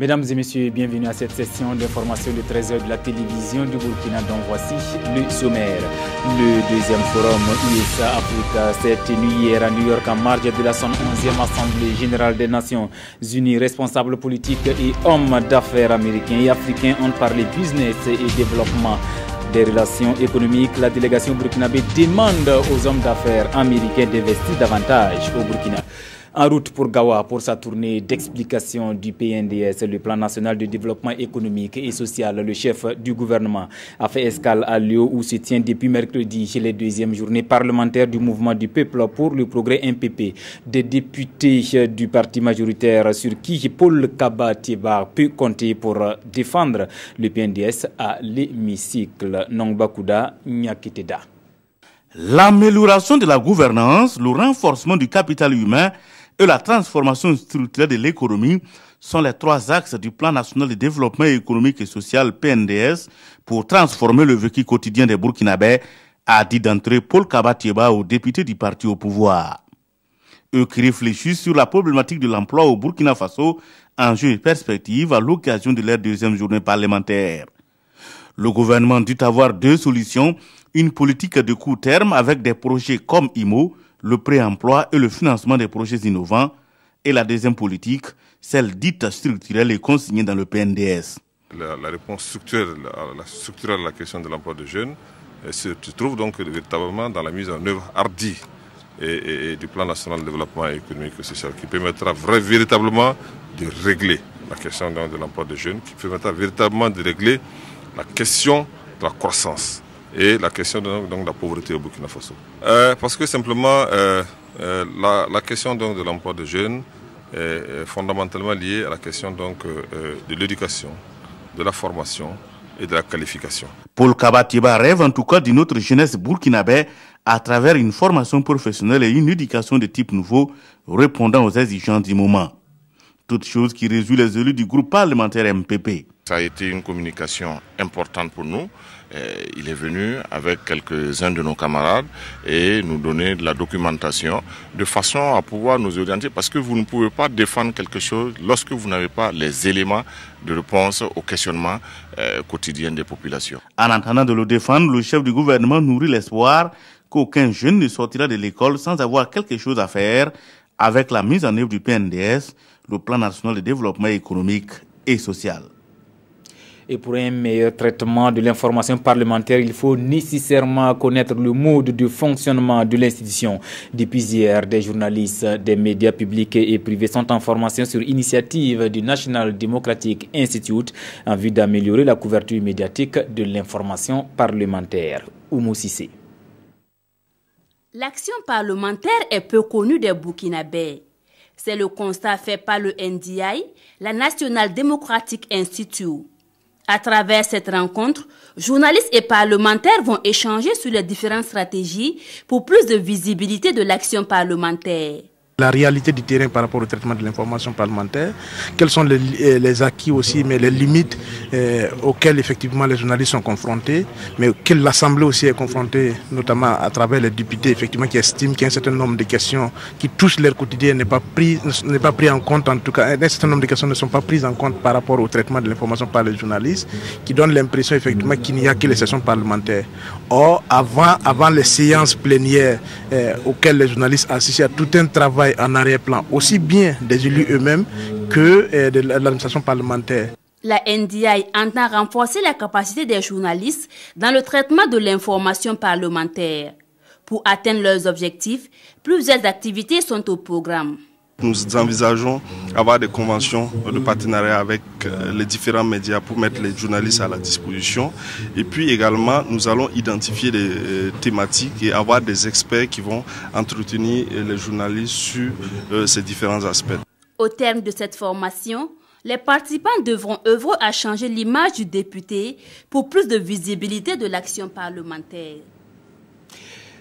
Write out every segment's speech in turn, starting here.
Mesdames et messieurs, bienvenue à cette session d'information de 13h de la télévision du Burkina, dont voici le sommaire. Le deuxième forum USA-Africa s'est tenu hier à New York en marge de la 111e Assemblée générale des Nations Unies. Responsables politiques et hommes d'affaires américains et africains ont parlé business et développement des relations économiques. La délégation burkinabé demande aux hommes d'affaires américains d'investir davantage au Burkina. En route pour Gawa pour sa tournée d'explication du PNDS, le plan national de développement économique et social, le chef du gouvernement a fait escale à Lyon où se tient depuis mercredi les deuxièmes journées parlementaires du mouvement du peuple pour le progrès MPP. Des députés du parti majoritaire sur qui Paul Kaba-Tieba peut compter pour défendre le PNDS à l'hémicycle. Nongbakuda Nyakiteda. L'amélioration de la gouvernance, le renforcement du capital humain et la transformation structurelle de l'économie sont les trois axes du plan national de développement économique et social PNDS pour transformer le vécu quotidien des Burkinabés, a dit d'entrée Paul Kaba-Tieba aux députés du parti au pouvoir. Eux qui réfléchissent sur la problématique de l'emploi au Burkina Faso, enjeux et perspectives à l'occasion de leur deuxième journée parlementaire. Le gouvernement dit avoir deux solutions, une politique de court terme avec des projets comme IMO, le pré-emploi et le financement des projets innovants, et la deuxième politique, celle dite structurelle et consignée dans le PNDS. La réponse structurelle à la question de l'emploi des jeunes se trouve donc véritablement dans la mise en œuvre hardie et du plan national de développement économique et social qui permettra véritablement de régler la question de l'emploi des jeunes, qui permettra véritablement de régler la question de la croissance et la question donc de la pauvreté au Burkina Faso. Parce que simplement la question donc de l'emploi des jeunes est fondamentalement liée à la question donc de l'éducation, de la formation et de la qualification. Paul Kaba-Tieba rêve en tout cas d'une autre jeunesse burkinabé à travers une formation professionnelle et une éducation de type nouveau répondant aux exigences du moment. Toute chose qui réjouit les élus du groupe parlementaire MPP. Ça a été une communication importante pour nous. Il est venu avec quelques-uns de nos camarades et nous donner de la documentation de façon à pouvoir nous orienter parce que vous ne pouvez pas défendre quelque chose lorsque vous n'avez pas les éléments de réponse au questionnement quotidien des populations. En attendant de le défendre, le chef du gouvernement nourrit l'espoir qu'aucun jeune ne sortira de l'école sans avoir quelque chose à faire avec la mise en œuvre du PNDS, le plan national de développement économique et social. Et pour un meilleur traitement de l'information parlementaire, il faut nécessairement connaître le mode de fonctionnement de l'institution. Depuis hier, des journalistes des médias publics et privés sont en formation sur initiative du National Democratic Institute en vue d'améliorer la couverture médiatique de l'information parlementaire. Oumou Sissé. L'action parlementaire est peu connue des Burkinabés. C'est le constat fait par le NDI, la National Democratic Institute. À travers cette rencontre, journalistes et parlementaires vont échanger sur les différentes stratégies pour plus de visibilité de l'action parlementaire. La réalité du terrain par rapport au traitement de l'information parlementaire, quels sont les acquis aussi, mais les limites auxquelles effectivement les journalistes sont confrontés, mais auxquelles l'Assemblée aussi est confrontée, notamment à travers les députés effectivement qui estiment qu'il y a un certain nombre de questions qui touchent leur quotidien n'est pas pris en compte, en tout cas un certain nombre de questions ne sont pas prises en compte par rapport au traitement de l'information par les journalistes, qui donnent l'impression effectivement qu'il n'y a que les sessions parlementaires. Or, avant les séances plénières auxquelles les journalistes assistent, il y a tout un travail en arrière-plan, aussi bien des élus eux-mêmes que de l'administration parlementaire. La NDI entend renforcer la capacité des journalistes dans le traitement de l'information parlementaire. Pour atteindre leurs objectifs, plusieurs activités sont au programme. Nous envisageons avoir des conventions de partenariat avec les différents médias pour mettre les journalistes à la disposition. Et puis également, nous allons identifier des thématiques et avoir des experts qui vont entretenir les journalistes sur ces différents aspects. Au terme de cette formation, les participants devront œuvrer à changer l'image du député pour plus de visibilité de l'action parlementaire.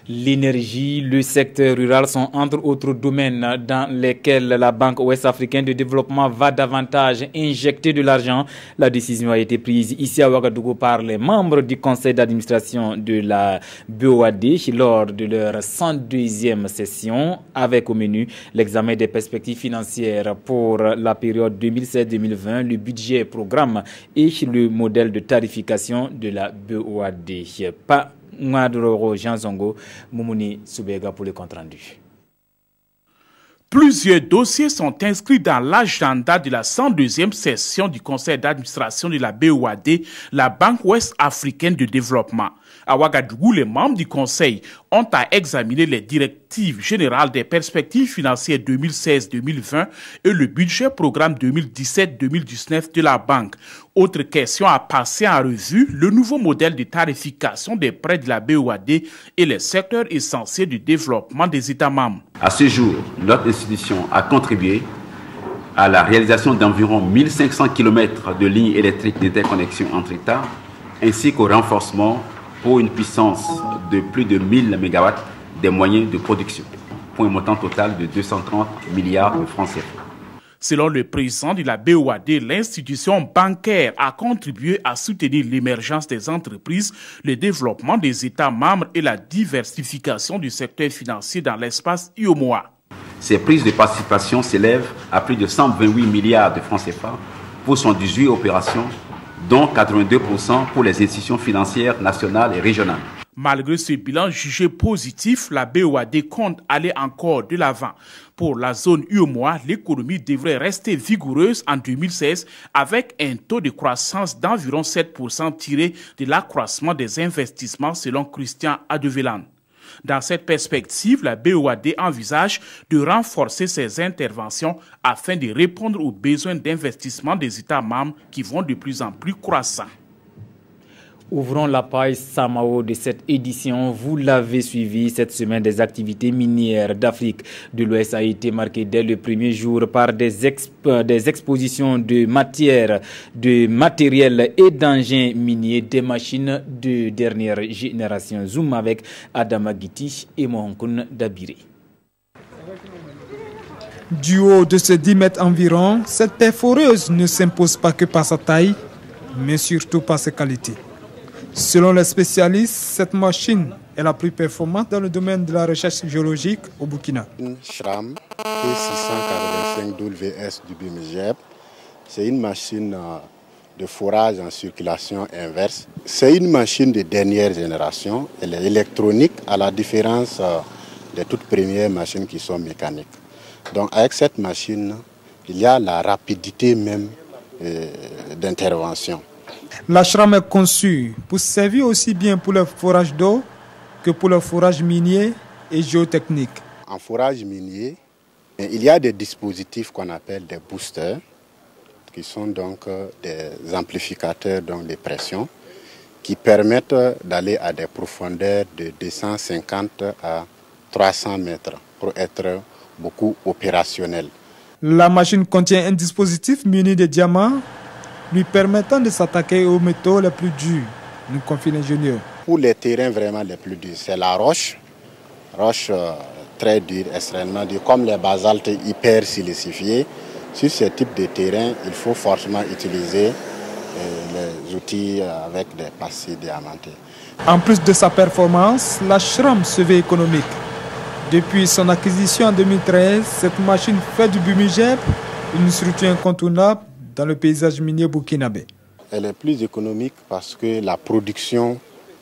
L'énergie, le secteur rural sont entre autres domaines dans lesquels la Banque ouest-africaine de développement va davantage injecter de l'argent. La décision a été prise ici à Ouagadougou par les membres du conseil d'administration de la BOAD lors de leur 102e session, avec au menu l'examen des perspectives financières pour la période 2016-2020, le budget, programme et le modèle de tarification de la BOAD. Ngadoro Jean Zongo, Moumouni Soubega pour le compte rendu. Plusieurs dossiers sont inscrits dans l'agenda de la 102e session du conseil d'administration de la BOAD, la Banque ouest-africaine de développement. À Ouagadougou, les membres du conseil ont à examiner les directives générales des perspectives financières 2016-2020 et le budget programme 2017-2019 de la banque. Autre question à passer en revue, le nouveau modèle de tarification des prêts de la BOAD et les secteurs essentiels du développement des États membres. À ce jour, notre institution a contribué à la réalisation d'environ 1500 km de lignes électriques d'interconnexion entre États, ainsi qu'au renforcement pour une puissance de plus de 1000 MW des moyens de production, pour un montant total de 230 milliards de francs CFA. Selon le président de la BOAD, l'institution bancaire a contribué à soutenir l'émergence des entreprises, le développement des États membres et la diversification du secteur financier dans l'espace UEMOA. Ces prises de participation s'élèvent à plus de 128 milliards de francs CFA pour 118 opérations, dont 82% pour les institutions financières nationales et régionales. Malgré ce bilan jugé positif, la BOAD compte aller encore de l'avant. Pour la zone UEMOA, l'économie devrait rester vigoureuse en 2016 avec un taux de croissance d'environ 7% tiré de l'accroissement des investissements selon Christian Adevelan. Dans cette perspective, la BOAD envisage de renforcer ses interventions afin de répondre aux besoins d'investissement des États membres qui vont de plus en plus croissants. Ouvrons la page Samao de cette édition. Vous l'avez suivi, cette semaine des activités minières d'Afrique de l'Ouest a été marquée dès le premier jour par des expositions de matières, de matériel et d'engins miniers, des machines de dernière génération. Zoom avec Adama Giti et Mohankun Dabiri. Du haut de ces 10 mètres environ, cette perforeuse ne s'impose pas que par sa taille, mais surtout par ses qualités. Selon les spécialistes, cette machine est la plus performante dans le domaine de la recherche géologique au Burkina. Une SRAM P645WS du BIMGEP, c'est une machine de forage en circulation inverse. C'est une machine de dernière génération. Elle est électronique à la différence des toutes premières machines qui sont mécaniques. Donc avec cette machine, il y a la rapidité même d'intervention. La SRAM est conçue pour servir aussi bien pour le forage d'eau que pour le forage minier et géotechnique. En forage minier, il y a des dispositifs qu'on appelle des boosters, qui sont donc des amplificateurs de pression, qui permettent d'aller à des profondeurs de 250 à 300 mètres pour être beaucoup opérationnel. La machine contient un dispositif muni de diamants lui permettant de s'attaquer aux métaux les plus durs, nous confie l'ingénieur. Pour les terrains vraiment les plus durs, c'est la roche très dure, extrêmement dure, comme les basaltes hyper silicifiés. Sur ce type de terrain, il faut forcément utiliser les outils avec des passés diamantés. En plus de sa performance, la SRAM se veut économique. Depuis son acquisition en 2013, cette machine fait du BIMGEP une structure incontournable dans le paysage minier burkinabé. Elle est plus économique parce que la production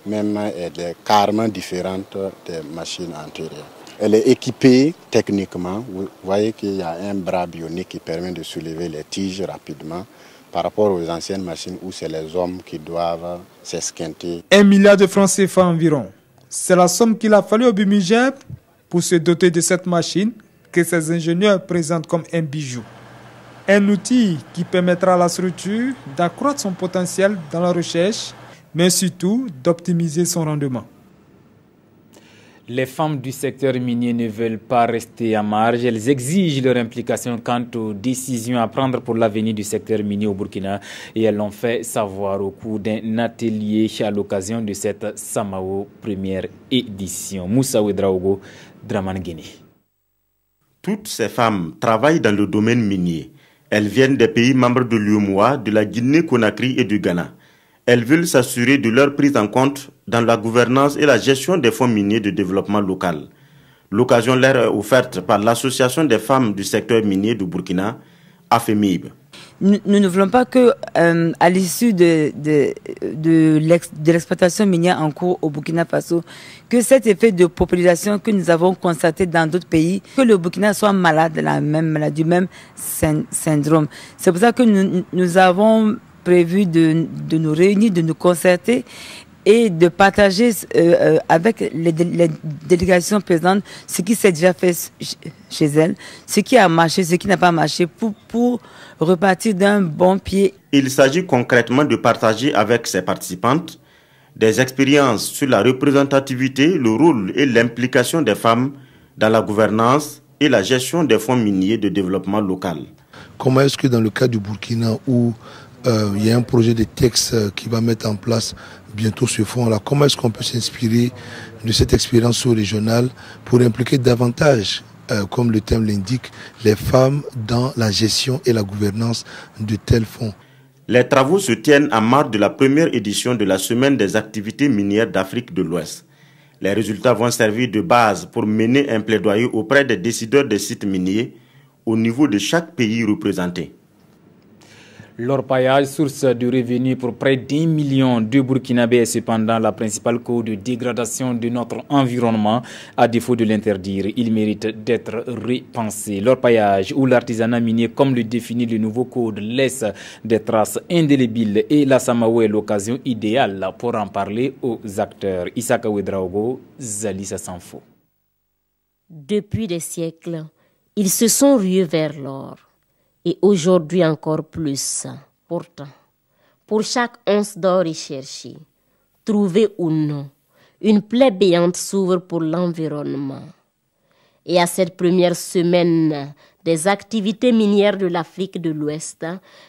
même est carrément différente des machines antérieures. Elle est équipée techniquement. Vous voyez qu'il y a un bras bionique qui permet de soulever les tiges rapidement par rapport aux anciennes machines où c'est les hommes qui doivent s'esquinter. 1 milliard de francs CFA environ. C'est la somme qu'il a fallu au BIMGEP pour se doter de cette machine que ses ingénieurs présentent comme un bijou. Un outil qui permettra à la structure d'accroître son potentiel dans la recherche, mais surtout d'optimiser son rendement. Les femmes du secteur minier ne veulent pas rester à marge. Elles exigent leur implication quant aux décisions à prendre pour l'avenir du secteur minier au Burkina. Et elles l'ont fait savoir au cours d'un atelier à l'occasion de cette Samao première édition. Moussa Ouedraogo, Draman Guinée. Toutes ces femmes travaillent dans le domaine minier. Elles viennent des pays membres de l'UEMOA, de la Guinée-Conakry et du Ghana. Elles veulent s'assurer de leur prise en compte dans la gouvernance et la gestion des fonds miniers de développement local. L'occasion leur est offerte par l'Association des femmes du secteur minier du Burkina, AFEMIB. Nous ne voulons pas que, à l'issue de l'exploitation minière en cours au Burkina Faso, que cet effet de popularisation que nous avons constaté dans d'autres pays, que le Burkina soit malade de la même maladie, du même syndrome. C'est pour ça que nous avons prévu de nous réunir, de nous concerter et de partager avec les délégations présentes ce qui s'est déjà fait chez elles, ce qui a marché, ce qui n'a pas marché, pour repartir d'un bon pied. Il s'agit concrètement de partager avec ses participantes des expériences sur la représentativité, le rôle et l'implication des femmes dans la gouvernance et la gestion des fonds miniers de développement local. Comment est-ce que dans le cas du Burkina où il y a un projet de texte qui va mettre en place bientôt ce fonds-là, comment est-ce qu'on peut s'inspirer de cette expérience sous-régionale pour impliquer davantage, comme le thème l'indique, les femmes dans la gestion et la gouvernance de tels fonds? Les travaux se tiennent en marge de la première édition de la Semaine des activités minières d'Afrique de l'Ouest. Les résultats vont servir de base pour mener un plaidoyer auprès des décideurs des sites miniers au niveau de chaque pays représenté. L'orpaillage, source de revenus pour près d'1 million de Burkinabés, est cependant la principale cause de dégradation de notre environnement. À défaut de l'interdire, il mérite d'être repensé. L'orpaillage ou l'artisanat minier, comme le définit le nouveau code, laisse des traces indélébiles et la Samao est l'occasion idéale pour en parler aux acteurs. Isaka Ouedraogo, Zalissa Sanfo. Depuis des siècles, ils se sont rués vers l'or. Et aujourd'hui encore plus. Pourtant, pour chaque once d'or recherché, trouvé ou non, une plaie béante s'ouvre pour l'environnement. Et à cette première semaine des activités minières de l'Afrique de l'Ouest,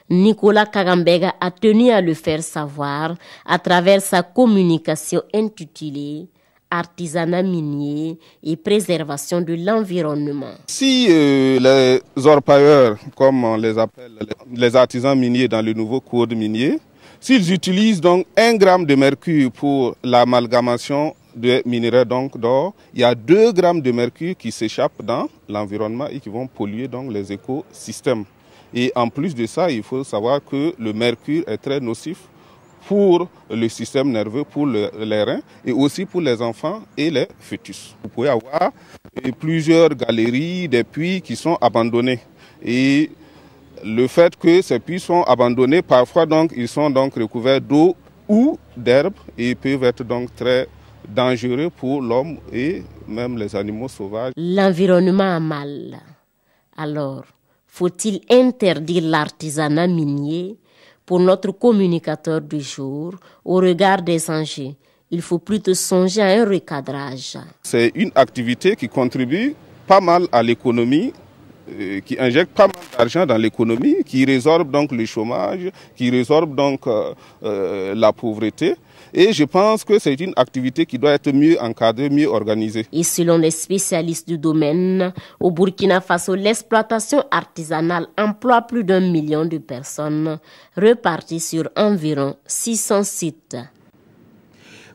Nicolas Kagambega a tenu à le faire savoir à travers sa communication intitulée artisanat minier et préservation de l'environnement. Si les orpailleurs, comme on les appelle, les artisans miniers dans le nouveau code minier, s'ils utilisent donc 1 gramme de mercure pour l'amalgamation de minerais d'or, il y a 2 grammes de mercure qui s'échappent dans l'environnement et qui vont polluer donc les écosystèmes. Et en plus de ça, il faut savoir que le mercure est très nocif pour le système nerveux, pour les reins et aussi pour les enfants et les fœtus. Vous pouvez avoir plusieurs galeries, des puits qui sont abandonnés. Et le fait que ces puits sont abandonnés, parfois donc, ils sont donc recouverts d'eau ou d'herbe et peuvent être donc très dangereux pour l'homme et même les animaux sauvages. L'environnement a mal. Alors, faut-il interdire l'artisanat minier? Pour notre communicateur du jour, au regard des enjeux, il faut plutôt songer à un recadrage. C'est une activité qui contribue pas mal à l'économie, qui injecte pas mal d'argent dans l'économie, qui résorbe donc le chômage, qui résorbe donc la pauvreté. Et je pense que c'est une activité qui doit être mieux encadrée, mieux organisée. Et selon les spécialistes du domaine, au Burkina Faso, l'exploitation artisanale emploie plus d'1 million de personnes, reparties sur environ 600 sites.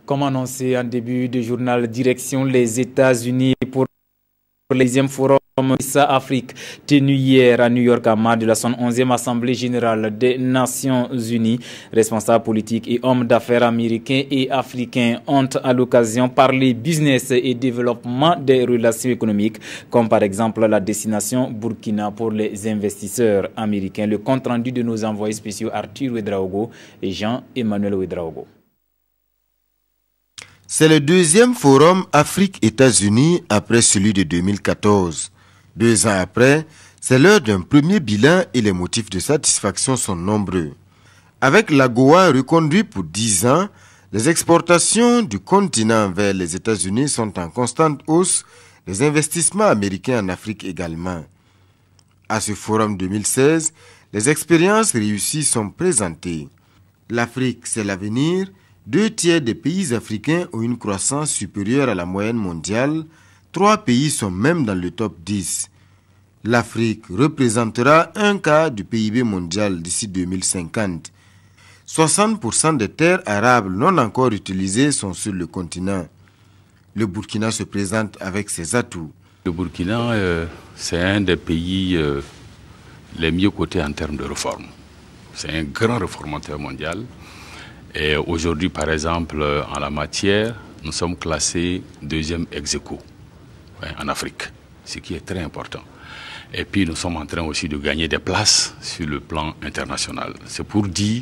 Comme annoncé en début de journal, direction les États-Unis pour le 10e forum Afrique tenu hier à New York à marge de la 111e Assemblée générale des Nations Unies. Responsables politiques et hommes d'affaires américains et africains ont à l'occasion parlé business et développement des relations économiques, comme par exemple la destination Burkina pour les investisseurs américains. Le compte rendu de nos envoyés spéciaux Arthur Ouedraogo et Jean-Emmanuel Ouedraogo. C'est le 2e forum Afrique-États-Unis après celui de 2014. 2 ans après, c'est l'heure d'un premier bilan et les motifs de satisfaction sont nombreux. Avec l'AGOA reconduit pour 10 ans, Les exportations du continent vers les États-Unis sont en constante hausse, les investissements américains en Afrique également. À ce forum 2016, les expériences réussies sont présentées. L'Afrique, c'est l'avenir. 2/3 des pays africains ont une croissance supérieure à la moyenne mondiale. 3 pays sont même dans le top 10. L'Afrique représentera 1/4 du PIB mondial d'ici 2050. 60% des terres arables non encore utilisées sont sur le continent. Le Burkina se présente avec ses atouts. Le Burkina, c'est un des pays les mieux cotés en termes de réforme. C'est un grand réformateur mondial. Et aujourd'hui, par exemple, en la matière, nous sommes classés 2e ex-aequo en Afrique, ce qui est très important. Et puis, nous sommes en train aussi de gagner des places sur le plan international. C'est pour dire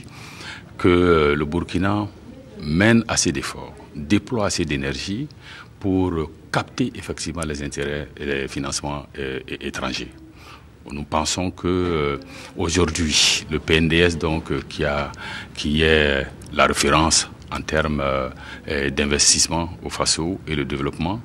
que le Burkina mène assez d'efforts, déploie assez d'énergie pour capter effectivement les intérêts et les financements étrangers. Nous pensons que aujourd'hui, le PNDS donc qui est la référence en termes d'investissement au FASO et le développement,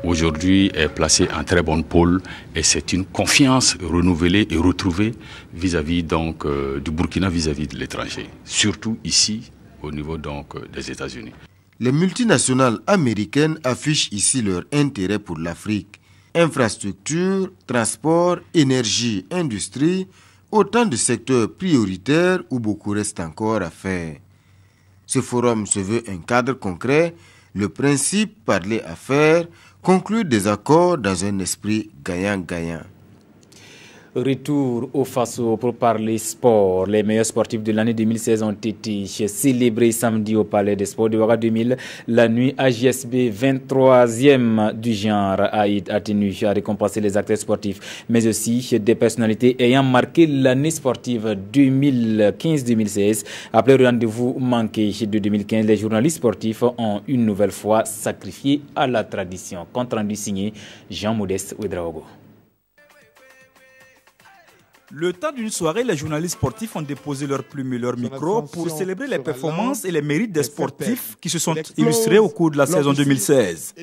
aujourd'hui est placé en très bonne pôle et c'est une confiance renouvelée et retrouvée vis-à-vis donc du Burkina vis-à-vis de l'étranger, surtout ici au niveau donc des États-Unis. Les multinationales américaines affichent ici leur intérêt pour l'Afrique. Infrastructures, transport, énergie, industrie, autant de secteurs prioritaires où beaucoup reste encore à faire. Ce forum se veut un cadre concret, le principe parler affaires, conclure des accords dans un esprit gagnant-gagnant. Retour au FASO pour parler sport. Les meilleurs sportifs de l'année 2016 ont été célébrés samedi au Palais des Sports de Ouaga 2000. La nuit AJSB 23e du genre a tenu à récompenser les acteurs sportifs, mais aussi des personnalités ayant marqué l'année sportive 2015-2016. Après le rendez-vous manqué de 2015, les journalistes sportifs ont une nouvelle fois sacrifié à la tradition. Compte rendu signé Jean-Modeste Ouedraogo. Le temps d'une soirée, les journalistes sportifs ont déposé leurs plumes et leurs micros pour célébrer les performances et les mérites des sportifs qui se sont illustrés au cours de la saison 2016.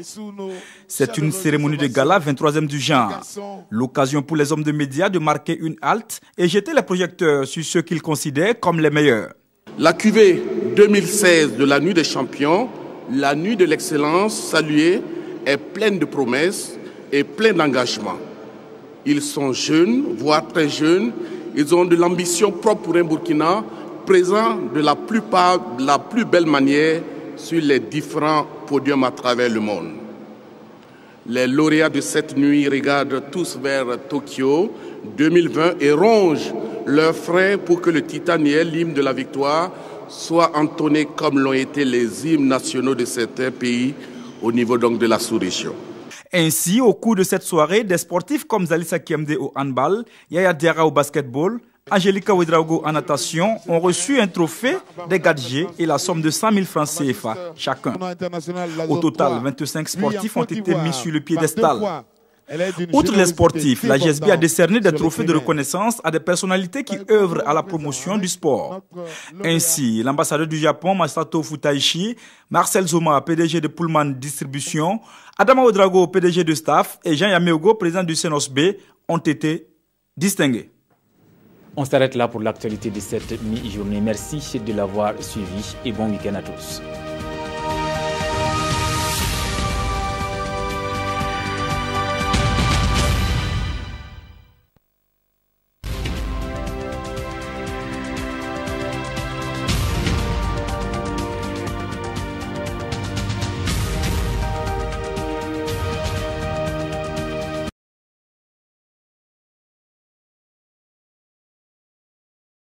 C'est une cérémonie de gala 23e du genre. L'occasion pour les hommes de médias de marquer une halte et jeter les projecteurs sur ceux qu'ils considèrent comme les meilleurs. La cuvée 2016 de la Nuit des Champions, la Nuit de l'Excellence saluée, est pleine de promesses et pleine d'engagement. Ils sont jeunes, voire très jeunes. Ils ont de l'ambition propre pour un Burkina, présent de la plus belle manière sur les différents podiums à travers le monde. Les lauréats de cette nuit regardent tous vers Tokyo 2020 et rongent leurs freins pour que le titaniel, l'hymne de la victoire, soit entonné comme l'ont été les hymnes nationaux de certains pays au niveau donc de la sous-région. Ainsi, au cours de cette soirée, des sportifs comme Zalissa Kiemde au handball, Yaya Diarra au basketball, Angelica Ouedraogo en natation ont reçu un trophée, des gadgets et la somme de 100 000 francs CFA chacun. Au total, 25 sportifs ont été mis sur le piédestal. Outre les sportifs, la GSB a décerné des trophées de reconnaissance à des personnalités qui œuvrent à la promotion du sport. Ainsi, l'ambassadeur du Japon, Masato Futaishi, Marcel Zoma, PDG de Pullman Distribution, Adama Ouedraogo, PDG de Staff, et Jean Yameogo, président du CNOSB, ont été distingués. On s'arrête là pour l'actualité de cette mi-journée. Merci de l'avoir suivi et bon week-end à tous.